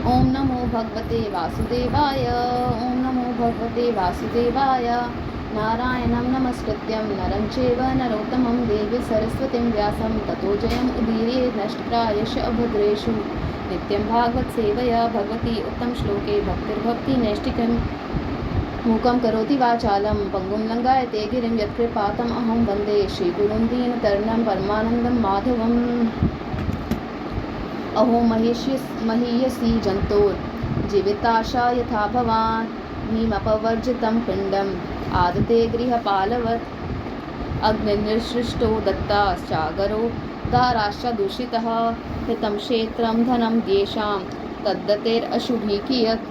ओम नमो भगवते वासुदेवाय। ओम नमो भगवते वासुदेवाय। नारायणं नमस्कृत्यं नरं चैव नरोत्तमं देवी सरस्वतीं व्यासं ततो जयम् उदीरये नष्टप्रायश अभद्रेषु नित्यं भागवत सेवया भगवती उत्तम श्लोके भक्तिर्भवति नैष्टिकं मूकं करोति वाचालं पंगुं लंघयते गिरिं यत्कृपातम् अहं वन्दे श्रीगुरुं दीनतरणं परमानन्दं माधवम्। अहो महीयसी जन्तोर्जीविताशा यथा भवान् भीमपवर्जितं पिण्डम् आदते गृहपालवत् अग्निर्सृष्टो दत्ताश्चागरो दाराश्च दूषितः हितं क्षेत्रं धनं येषां तद्दतेरशुभिः कियत्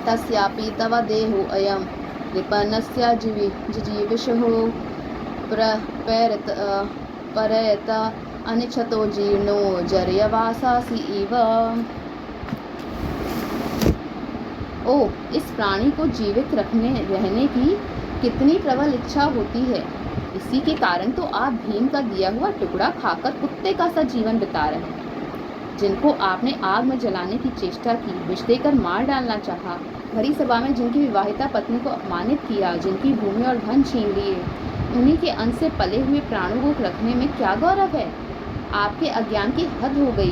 तस्यापि तव देहो अयं विपन्नस्य जिजीविषुः परयत अनिच्छतो जीर्णो जर्यवासासि इव। ओ, इस प्राणी को जीवित रहने की कितनी प्रबल इच्छा होती है। इसी के कारण तो आप भीम का दिया हुआ टुकड़ा खाकर कुत्ते का सा जीवन बिता रहे हैं। जिनको आपने आग में जलाने की चेष्टा की, विष देकर मार डालना चाहा, भरी सभा में जिनकी विवाहिता पत्नी को अपमानित किया, जिनकी भूमि और धन छीन लिए, उन्हीं के अंश से पले हुए प्राणों को रखने में क्या गौरव है। आपके अज्ञान की हद हो गई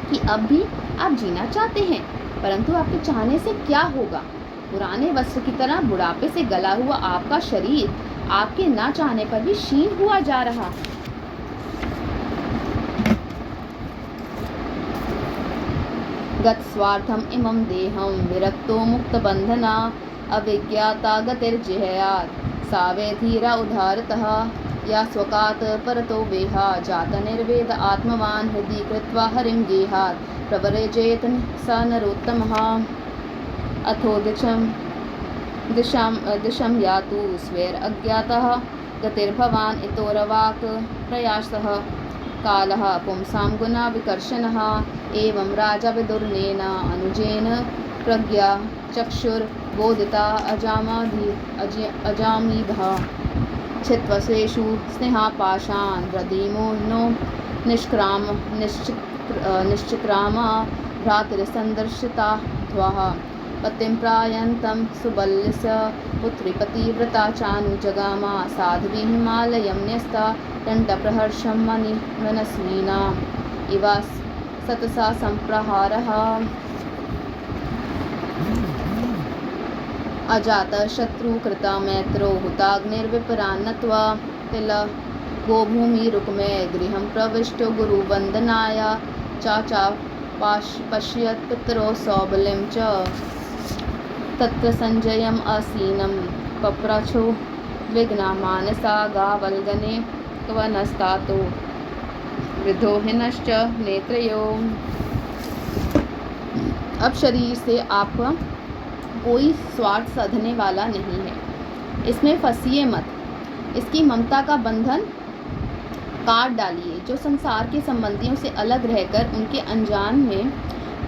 कि अब भी आप जीना चाहते हैं, परंतु आपके चाहने से क्या होगा। पुराने वस्त्र की तरह बुढ़ापे से गला हुआ आपका शरीर आपके ना चाहने पर भी क्षीण हुआ जा रहा। गत स्वार्थम इमं देहं विरक्तो मुक्त बंधना अविज्ञाता गतिर्जिहयात् सावे धीरा उदारतः या स्वकात् परतो वेहा जात निर्वेद आत्मवान् हृदि कृत्वा हरिं गेहात् प्रवरेजेत स नरोत्तमः अथो दिशं यातु स्वेर अज्ञातः गतिर्भवान् इतोरवाक् प्रयासः कालः पुंसां गुणा विकर्षणः एवं राजा विदुर्नेन अनुजेन प्रज्ञा चक्षुर्बोधिता अजामीधः छित्त्वसेषु स्नेहापाशान् हृदिमोहनो निश्चिक्रामा भ्रातृसन्दर्शिता ध्वः पतिं प्रायन्तं सुबल्यस्य पुत्री पतिव्रता चानुजगामा साध्वी हिमालयं न्यस्ता दण्डप्रहर्षं मनस्विनाम् इव सतसा सम्प्रहारः अजातशत्रुकृता मैत्रो हुताग्निर्विपरान्नत्वा तिल गोभूमिरुक्मे गृहं प्रविष्टो गुरुवन्दनाय चाचा पश्यत् पितरो सौबलिं च तत्र संजयम् आसीनं पप्रछो विघ्ना मानसा गावल्गने क्वनस्तातो वृद्धो हिनश्च नेत्रयो। अब शरीर से आपका कोई स्वार्थ साधने वाला नहीं है, इसमें फंसिए मत। इसकी ममता का बंधन काट डालिए। जो संसार के संबंधियों से अलग रहकर उनके अनजान में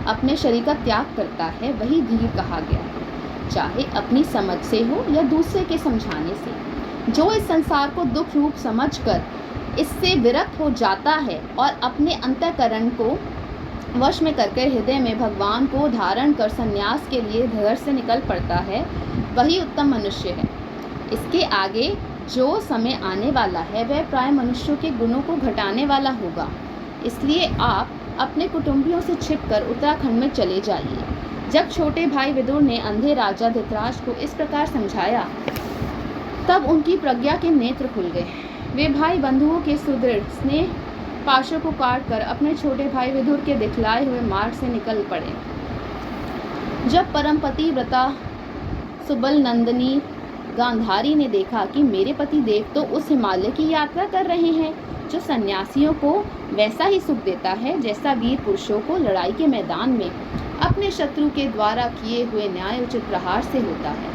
अपने शरीर का त्याग करता है, वही धीर कहा गया है, चाहे अपनी समझ से हो या दूसरे के समझाने से। जो इस संसार को दुख रूप समझकर इससे विरक्त हो जाता है और अपने अंतःकरण को वश में करके हृदय में भगवान को धारण कर संन्यास के लिए घर से निकल पड़ता है, वही उत्तम मनुष्य है। इसके आगे जो समय आने वाला है वह प्राय मनुष्यों के गुणों को घटाने वाला होगा। इसलिए आप अपने कुटुंबियों से छिपकर उत्तराखंड में चले जाइए। जब छोटे भाई विदुर ने अंधे राजा धृतराष्ट्र को इस प्रकार समझाया, तब उनकी प्रज्ञा के नेत्र खुल गए। वे भाई बंधुओं के सुदृढ़ स्नेह पाशों को काटकर अपने छोटे भाई विदुर के दिखलाए हुए मार्ग से निकल पड़े। जब परमपति व्रता सुबल नंदिनी गांधारी ने देखा कि मेरे पति देव तो उस हिमालय की यात्रा कर रहे हैं जो सन्यासियों को वैसा ही सुख देता है जैसा वीर पुरुषों को लड़ाई के मैदान में अपने शत्रु के द्वारा किए हुए न्यायोचित प्रहार से होता है,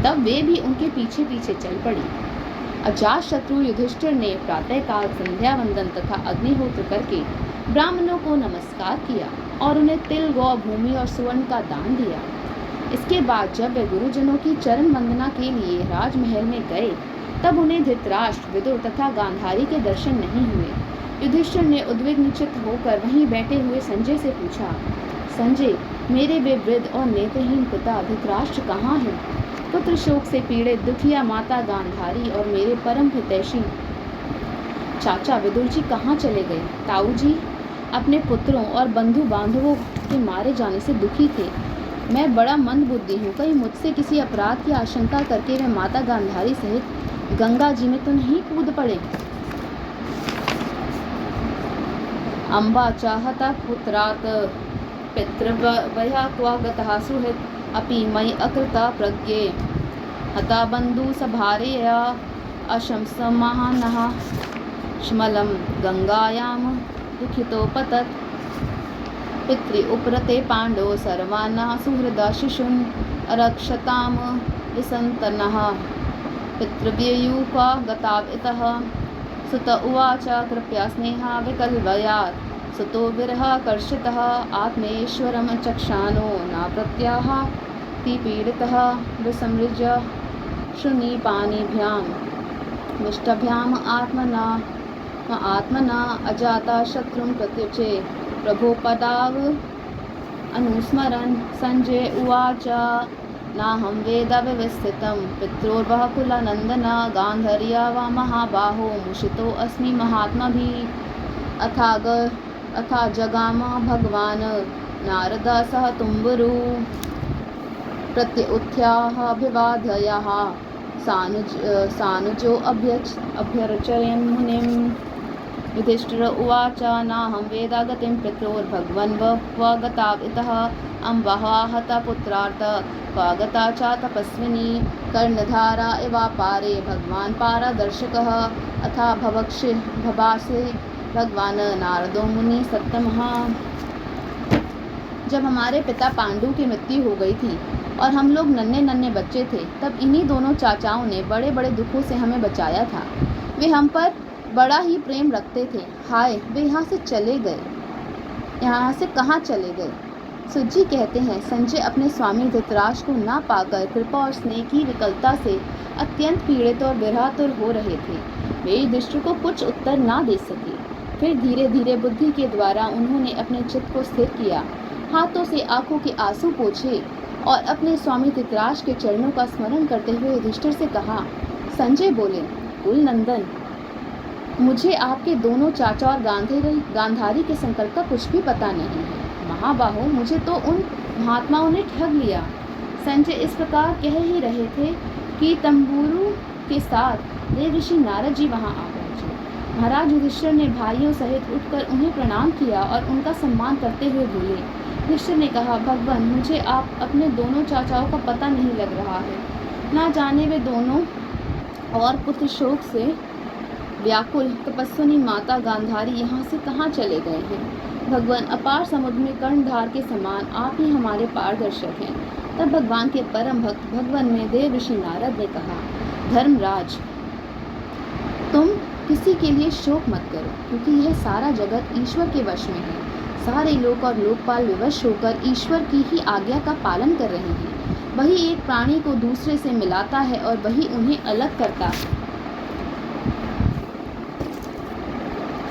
तब वे भी उनके पीछे पीछे चल पड़ी। अजात शत्रु युधिष्ठिर ने प्रातःकाल संध्या वंदन तथा अग्निहोत्र करके ब्राह्मणों को नमस्कार किया और उन्हें तिल, गौ, भूमि और सुवर्ण का दान दिया। इसके बाद जब वे गुरुजनों की चरण वंदना के लिए राजमहल में गए, तब उन्हें धृतराष्ट्र, विदुर तथा गांधारी के दर्शन नहीं हुए। युधिष्ठिर ने उद्विग्नचित्त होकर वहीं बैठे हुए संजय से पूछा, संजय, मेरे वे वृद्ध और नेत्रहीन पिता धृतराष्ट्र कहाँ हैं? पुत्र शोक से पीड़ित दुखिया माता गांधारी और मेरे परम हितैषी चाचा विदुर जी कहाँ चले गए? ताऊ जी अपने पुत्रों और बंधु बांधवों के मारे जाने से दुखी थे। मैं बड़ा मंद बुद्धि हूँ, कहीं मुझसे किसी अपराध की आशंका करके वे माता गांधारी सहित गंगा जी में तो नहीं कूद पड़े। अम्बा चाहता पुत्रात् पितृव्यया क्वा गतः सुहृत् अपि मयि अकृता प्रज्ञे हता बंधु सभारेया अशंसमानः श्मलं गंगायां दुखितोपतत् पितृ उपरते पांडव सर्वान् सुहृदा शिशून् अरक्षताम विसन्तनः पितृव्ययूका गताव इतः सुत उवाच कृपया स्नेहा विकल्वयात् सुतो विरहकर्षितः आत्मेश्वरं चक्षानो न प्रत्याहाति पीडितः विसमृज्य शृणिपाणिभ्यां मुष्टभ्याम् आत्मना अजाता शत्रुं प्रत्युचे प्रभोपदाव अनुस्मरन् संजय उवाच नाहं वेद व्यवस्थितं पित्रोर्वः कुलनन्दन गान्धर्या वा महाबाहो मुषितो अस्मि महात्मभिः अथा जगाम भगवान् नारदा सह तुम्बुरु प्रत्युत्थ्याः अभिवादयाः सानुजो अभ्यर्चयन् मुनिम्। युधिष्ठिर उवाच नाहं वेदागतिं पित्रोर्भगवन् क्व गता इतः अम्बहा हता पुत्रार्थ क्व गता च तपस्विनी कर्णधारा इवापारे भगवान् पारदर्शकः अथा भभासे भगवान् नारदो मुनि सत्तमः। जब हमारे पिता पांडु की मृत्यु हो गई थी और हम लोग नन्हे नन्हे बच्चे थे, तब इन्हीं दोनों चाचाओं ने बड़े बड़े दुखों से हमें बचाया था। वे हम पर बड़ा ही प्रेम रखते थे। हाय, वे यहाँ से कहाँ चले गए? सुजी कहते हैं, संजय अपने स्वामी धृतराष्ट्र को ना पाकर कृपा और स्नेह की विकलता से अत्यंत पीड़ित और विरहातुर हो रहे थे। वे युधिष्ठिर को कुछ उत्तर ना दे सके। फिर धीरे धीरे बुद्धि के द्वारा उन्होंने अपने चित्त को स्थिर किया, हाथों से आंखों के आंसू पोंछे और अपने स्वामी धृतराष्ट्र के चरणों का स्मरण करते हुए युधिष्ठिर से कहा। संजय बोले, कुलनंदन, मुझे आपके दोनों चाचा और गांधारी के संकल्प का कुछ भी पता नहीं है। महाबाहो, मुझे तो उन महात्माओं ने ठग लिया। संजय इस प्रकार कह ही रहे थे कि तंबूरू के साथ देव ऋषि नारद जी वहां आ पहुंचे। महाराज युधिष्ठिर ने भाइयों सहित उठकर उन्हें प्रणाम किया और उनका सम्मान करते हुए बोले। युधिष्ठिर ने कहा, भगवान, मुझे आप अपने दोनों चाचाओं का पता नहीं लग रहा है। ना जाने वे दोनों और पुत्र शोक से व्याकुल तपस्विनी माता गांधारी यहाँ से कहाँ चले गए हैं। भगवान, अपार समुद्र में कर्णधार के समान आप ही हमारे पारदर्शक हैं। तब भगवान के परम भक्त भगवान में देव ऋषि नारद ने कहा, धर्मराज, तुम किसी के लिए शोक मत करो, क्योंकि यह सारा जगत ईश्वर के वश में है। सारे लोक और लोकपाल विवश होकर ईश्वर की ही आज्ञा का पालन कर रहे हैं। वही एक प्राणी को दूसरे से मिलाता है और वही उन्हें अलग करता है।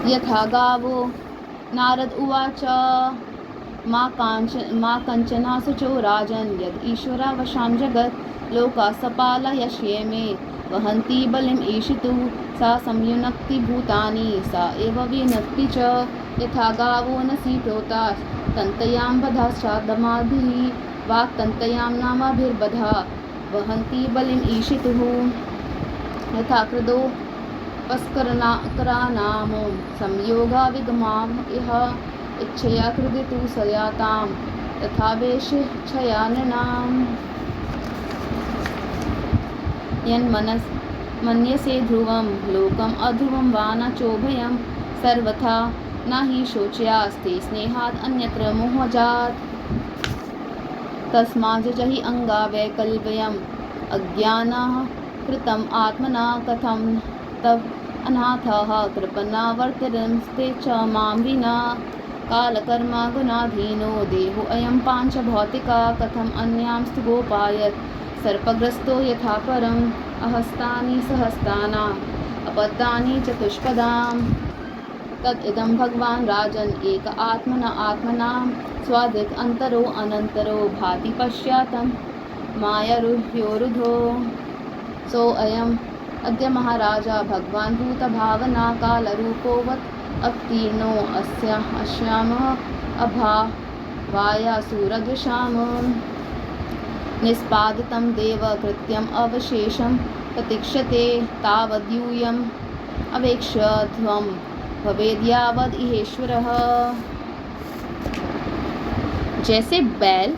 यथा गावो। नारद उवाच मा कंचना शुचो राजन् यद ईश्वरावशां जगत् लोका सपालयश्ये मे वहन्ति बलिम् ईशितु सा संयुनक्ति भूतानि सा एव विनक्ति च यथा गावो नसी प्रोता तन्तयां बधाश्चादमाभिः वाक्तन्तयां नामाभिर्बधा वहन्ति बलिम् ईशितुः यथा कृदो पस्करानामो संयोगा विगमाम इह इच्छया कृदितु सयाताम तथा वेशेच्छया नृणाम। यन्मनस मन्यसे ध्रुवं लोकम अध्रुवं वा न चोभयं सर्वथा न हि शोच्यास्ते स्नेहात् अन्यत्र मोहजात् तस्मात् जहि अंगा वैकल्प्यम् अज्ञानः कृतम् आत्मना कथं तव अनाथः कृपणा वर्तन्ते च मां विना कालकर्मा गुणाधीनो देहो अयं पांच भौतिका कथम अन्यांस्तु गोपायत सर्पग्रस्तो यथा परम अहस्तानि सहस्तानां अपत्तानि चतुष्पदाम्। तद इदं भगवान राजन एक आत्मना आत्मनां स्वादिक अंतरो अनंतरो भाति पश्चातं मायारुह्योरुधो सो अयम अद्य महाराजा भगवान भूत भावना काल रूपोवत अवतीर्णो अस्यामः अभावायासुरदृशाम निष्पादितं देव कृत्यम अवशेषं प्रतीक्षते तावद्यूयम् अवेक्ष्यध्वं भवेद्यावद् इहेश्वरः। जैसे बैल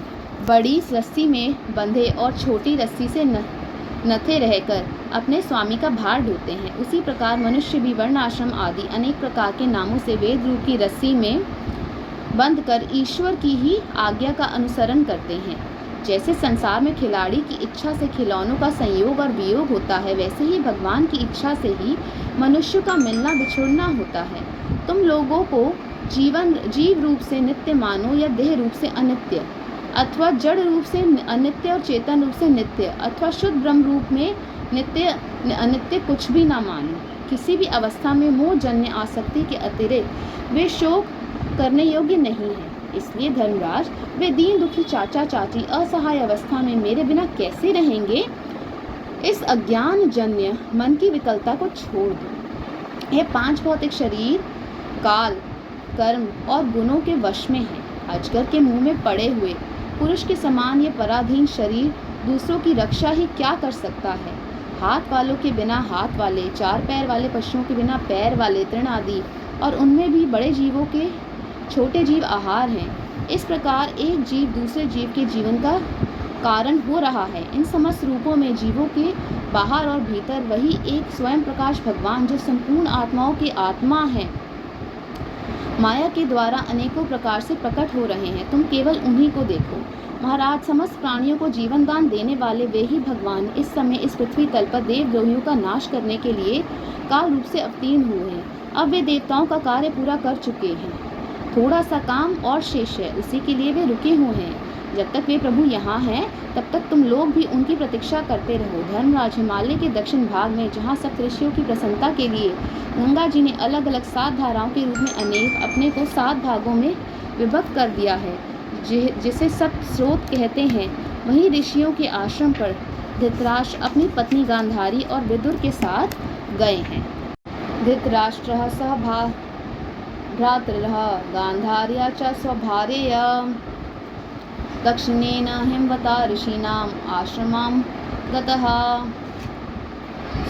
बड़ी रस्सी में बंधे और छोटी रस्सी से नथे रहकर अपने स्वामी का भार ढोते हैं, उसी प्रकार मनुष्य भी वर्ण आश्रम आदि अनेक प्रकार के नामों से वेद रूप की रस्सी में बंध कर ईश्वर की ही आज्ञा का अनुसरण करते हैं। जैसे संसार में खिलाड़ी की इच्छा से खिलौनों का संयोग और वियोग होता है, वैसे ही भगवान की इच्छा से ही मनुष्य का मिलना बिछुड़ना होता है। तुम लोगों को जीव रूप से नित्य मानो या देह रूप से अनित्य, अथवा जड़ रूप से अनित्य और चेतन रूप से नित्य, अथवा शुद्ध ब्रह्म रूप में नित्य अनित्य कुछ भी ना मानो। किसी भी अवस्था में मोह जन्य आसक्ति के अतिरिक्त वे शोक करने योग्य नहीं है। इसलिए धर्मराज, वे दीन दुखी चाचा चाची असहाय अवस्था में मेरे बिना कैसे रहेंगे? इस अज्ञान जन्य मन की विकलता को छोड़ दो। यह 5 भौतिक शरीर काल, कर्म और गुणों के वश में है। अजगर के मुंह में पड़े हुए पुरुष के समान ये पराधीन शरीर दूसरों की रक्षा ही क्या कर सकता है? हाथ वालों के बिना हाथ वाले, 4 पैर वाले पशुओं के बिना पैर वाले तृण आदि, और उनमें भी बड़े जीवों के छोटे जीव आहार हैं। इस प्रकार एक जीव दूसरे जीव के जीवन का कारण हो रहा है। इन समस्त रूपों में जीवों के बाहर और भीतर वही एक स्वयं प्रकाश भगवान, जो संपूर्ण आत्माओं की आत्मा है, माया के द्वारा अनेकों प्रकार से प्रकट हो रहे हैं। तुम केवल उन्हीं को देखो। महाराज, समस्त प्राणियों को जीवन दान देने वाले वे ही भगवान इस समय इस पृथ्वी तल पर देवद्रोहियों का नाश करने के लिए काल रूप से अवतीर्ण हुए हैं। अब वे देवताओं का कार्य पूरा कर चुके हैं। थोड़ा सा काम और शेष है, उसी के लिए वे रुके हुए हैं। जब तक वे प्रभु यहाँ हैं, तब तक तुम लोग भी उनकी प्रतीक्षा करते रहो। धर्मराज, हिमालय के दक्षिण भाग में जहाँ सप्त ऋषियों की प्रसन्नता के लिए गंगा जी ने अलग अलग 7 धाराओं के रूप में अनेक अपने को 7 भागों में विभक्त कर दिया है, जिसे सप्त स्रोत कहते हैं, वहीं ऋषियों के आश्रम पर धृतराष्ट्र अपनी पत्नी गांधारी और विदुर के साथ गए हैं। धृतराष्ट्रः सह भ्रातृः गांधार्या च स्वभार्यया दक्षिणेन हिमवता ऋषीणाम् आश्रमं गतः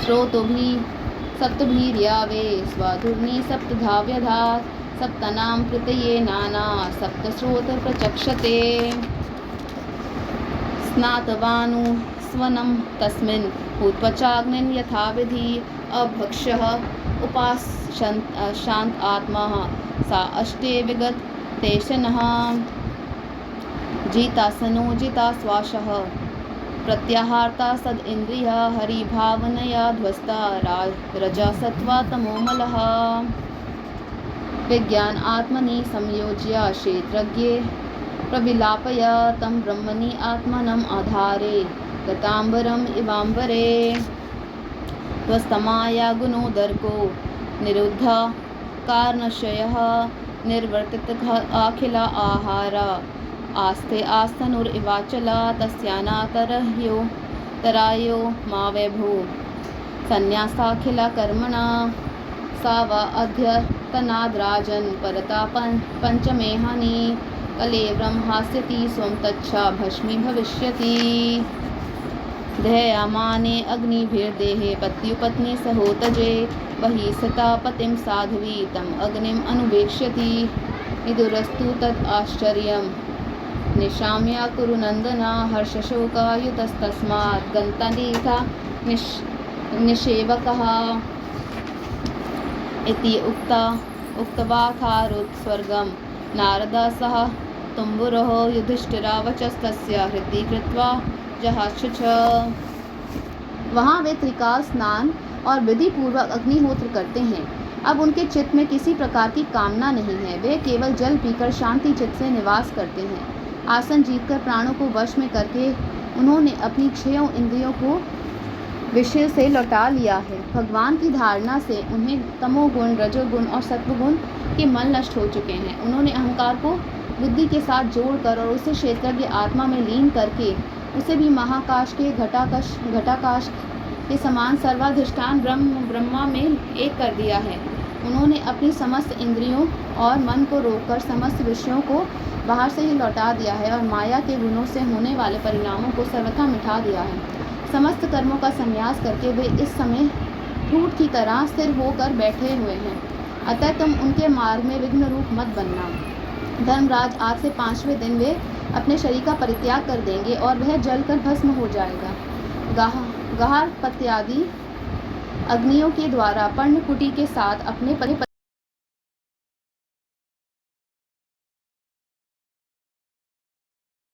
स्रोतोभिः सप्तभिर्यावे स्वधुर्नि सप्तधाव्यधा सप्तनां प्रत्यये नाना सप्तस्रोत प्रचक्षते स्नातवानु स्वनं तस्मिन् भूत्वचाग्निं यथाविधि अभक्षः शांत आत्मा सा अष्टे विगत तेषनः जितासनो जिता श्वासः प्रत्याहार्ता सद इंद्रिय हरिभावनया ध्वस्ता रजा सत्वा तमोमलः विज्ञान आत्मनि संयोज्य क्षेत्रज्ञे प्रविलापय तं ब्रह्मणि आत्मनम् आधारे गतांबरम इवांबरे ध्वस्तमाया गुणोदर्को निरुद्ध कारणशयः निर्वर्तितः अखिला आहारा आस्ते आस्तनुरिवाचला तस्यानातरह्यो तरायो मा वैभो संन्यासाखिला कर्मणा सा वा अध्यतनाद्राजन् परता पंचमेहानि कलेवरं हास्यति स्वं तच्छा भस्मी भविष्यति ध्येयमाने अग्निभिर्देहे पत्युपत्नी सहोतजे वही सता पतिं साध्वी तम अग्निम अनुवेक्ष्यति विदुरस्तु तत् आश्चर्यं निशाम्य कुरुनन्दना हर्षशोकायुतस्तस्मात् गन्तनीथा निषेवकः इति उक्तवाखारुत्स्वर्गं नारदा सह तुम्बुरः युधिष्ठिरा वचस्तस्य हृदि कृत्वा जहाशुच। वहाँ वे त्रिकाल स्नान और विधि पूर्वक अग्निहोत्र करते हैं। अब उनके चित्त में किसी प्रकार की कामना नहीं है। वे केवल जल पीकर शांति चित्त से निवास करते हैं। आसन जीतकर प्राणों को वश में करके उन्होंने अपनी 6 इंद्रियों को विषय से लौटा लिया है। भगवान की धारणा से उन्हें तमोगुण, रजोगुण और सत्वगुण के मल नष्ट हो चुके हैं। उन्होंने अहंकार को बुद्धि के साथ जोड़कर और उसे क्षेत्रज्ञ आत्मा में लीन करके उसे भी महाकाश के घटाकाश के समान सर्वाधिष्ठान ब्रह्मा में एक कर दिया है। उन्होंने अपनी समस्त इंद्रियों और मन को रोककर समस्त विषयों को बाहर से ही लौटा दिया है और माया के गुणों से होने वाले परिणामों को सर्वथा मिटा दिया है। समस्त कर्मों का संन्यास करके वे इस समय ठूठ की तरह स्थिर होकर बैठे हुए हैं। अतः तुम उनके मार्ग में विघ्न रूप मत बनना। धर्मराज, आज से 5वें दिन वे अपने शरीर का परित्याग कर देंगे और वह जलकर भस्म हो जाएगा। गहार पत्यादि अग्नियों के द्वारा पर्णकुटी के साथ अपने